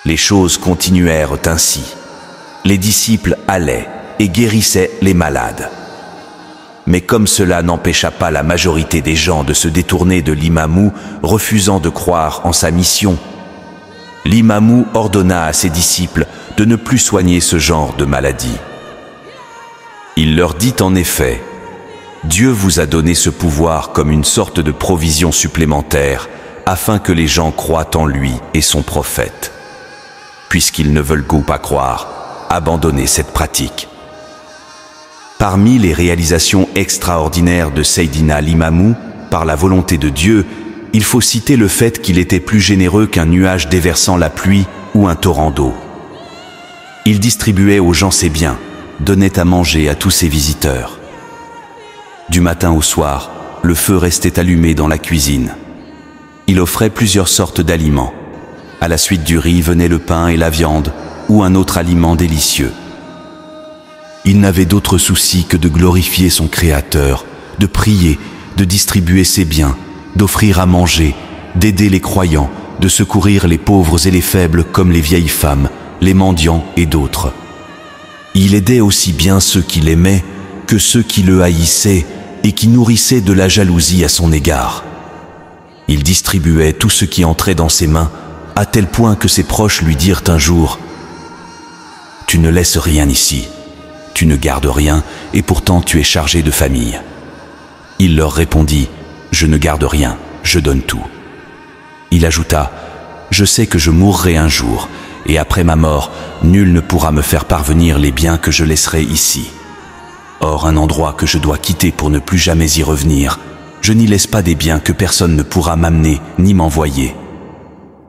Les choses continuèrent ainsi. Les disciples allaient et guérissaient les malades. Mais comme cela n'empêcha pas la majorité des gens de se détourner de l'Imamou, refusant de croire en sa mission, l'Imamou ordonna à ses disciples de ne plus soigner ce genre de maladie. Il leur dit en effet, « Dieu vous a donné ce pouvoir comme une sorte de provision supplémentaire afin que les gens croient en lui et son prophète. Puisqu'ils ne veulent pas croire, abandonnez cette pratique. » Parmi les réalisations extraordinaires de Seydina l'Imamou, par la volonté de Dieu, il faut citer le fait qu'il était plus généreux qu'un nuage déversant la pluie ou un torrent d'eau. Il distribuait aux gens ses biens, donnait à manger à tous ses visiteurs. Du matin au soir, le feu restait allumé dans la cuisine. Il offrait plusieurs sortes d'aliments. À la suite du riz venait le pain et la viande, ou un autre aliment délicieux. Il n'avait d'autre souci que de glorifier son Créateur, de prier, de distribuer ses biens, d'offrir à manger, d'aider les croyants, de secourir les pauvres et les faibles comme les vieilles femmes, les mendiants et d'autres. Il aidait aussi bien ceux qui l'aimaient que ceux qui le haïssaient et qui nourrissaient de la jalousie à son égard. Il distribuait tout ce qui entrait dans ses mains, à tel point que ses proches lui dirent un jour « Tu ne laisses rien ici, tu ne gardes rien et pourtant tu es chargé de famille. » Il leur répondit « Je ne garde rien, je donne tout. » Il ajouta « Je sais que je mourrai un jour, et après ma mort, nul ne pourra me faire parvenir les biens que je laisserai ici. Or, un endroit que je dois quitter pour ne plus jamais y revenir, je n'y laisse pas des biens que personne ne pourra m'amener ni m'envoyer. »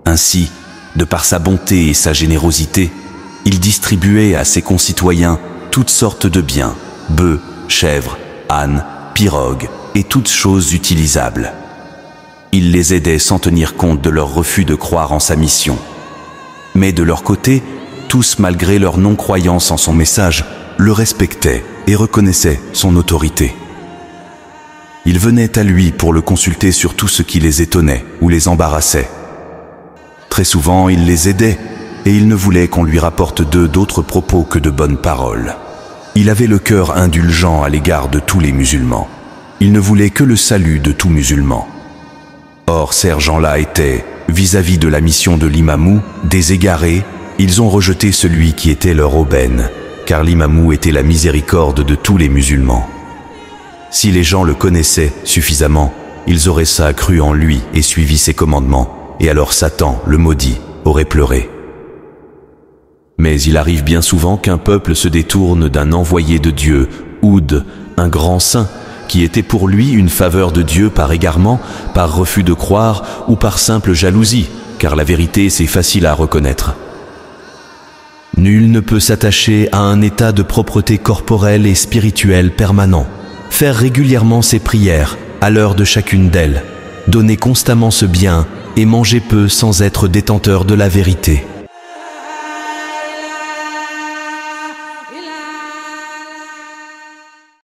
Ainsi, de par sa bonté et sa générosité, il distribuait à ses concitoyens toutes sortes de biens, bœufs, chèvres, ânes, pirogues et toutes choses utilisables. Il les aidait sans tenir compte de leur refus de croire en sa mission. Mais de leur côté, tous, malgré leur non-croyance en son message, le respectaient et reconnaissaient son autorité. Ils venaient à lui pour le consulter sur tout ce qui les étonnait ou les embarrassait. Très souvent, il les aidait et il ne voulait qu'on lui rapporte d'eux d'autres propos que de bonnes paroles. Il avait le cœur indulgent à l'égard de tous les musulmans. Il ne voulait que le salut de tout musulman. Or, ces gens-là étaient, vis-à-vis de la mission de l'Imamou, des égarés. Ils ont rejeté celui qui était leur aubaine, car l'Imamou était la miséricorde de tous les musulmans. Si les gens le connaissaient suffisamment, ils auraient ça cru en lui et suivi ses commandements, et alors Satan, le maudit, aurait pleuré. Mais il arrive bien souvent qu'un peuple se détourne d'un envoyé de Dieu, Houd, un grand saint, qui était pour lui une faveur de Dieu par égarement, par refus de croire ou par simple jalousie, car la vérité c'est facile à reconnaître. Nul ne peut s'attacher à un état de propreté corporelle et spirituelle permanent, faire régulièrement ses prières à l'heure de chacune d'elles, donner constamment ce bien et manger peu sans être détenteur de la vérité.